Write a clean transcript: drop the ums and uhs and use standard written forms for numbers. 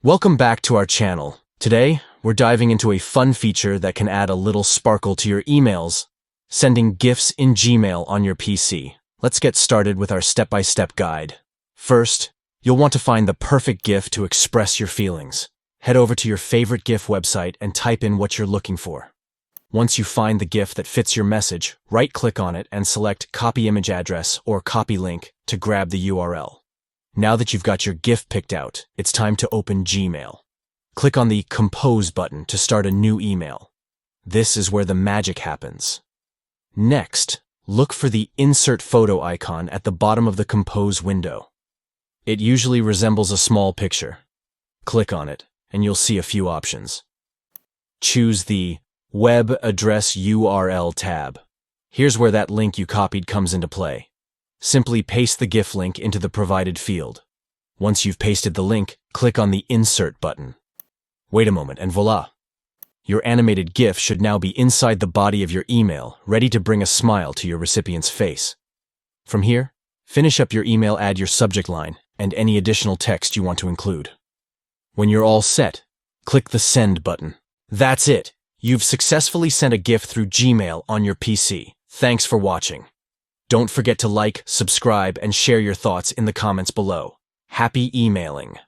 Welcome back to our channel. Today, we're diving into a fun feature that can add a little sparkle to your emails, sending GIFs in Gmail on your PC. Let's get started with our step-by-step guide. First, you'll want to find the perfect GIF to express your feelings. Head over to your favorite GIF website and type in what you're looking for. Once you find the GIF that fits your message, right-click on it and select Copy Image Address or Copy Link to grab the URL. Now that you've got your GIF picked out, it's time to open Gmail. Click on the Compose button to start a new email. This is where the magic happens. Next, look for the Insert Photo icon at the bottom of the Compose window. It usually resembles a small picture. Click on it, and you'll see a few options. Choose the Web Address URL tab. Here's where that link you copied comes into play. Simply paste the GIF link into the provided field. Once you've pasted the link, click on the Insert button. Wait a moment, and voila! Your animated GIF should now be inside the body of your email, ready to bring a smile to your recipient's face. From here, finish up your email, add your subject line, and any additional text you want to include. When you're all set, click the Send button. That's it! You've successfully sent a GIF through Gmail on your PC. Thanks for watching. Don't forget to like, subscribe, and share your thoughts in the comments below. Happy emailing!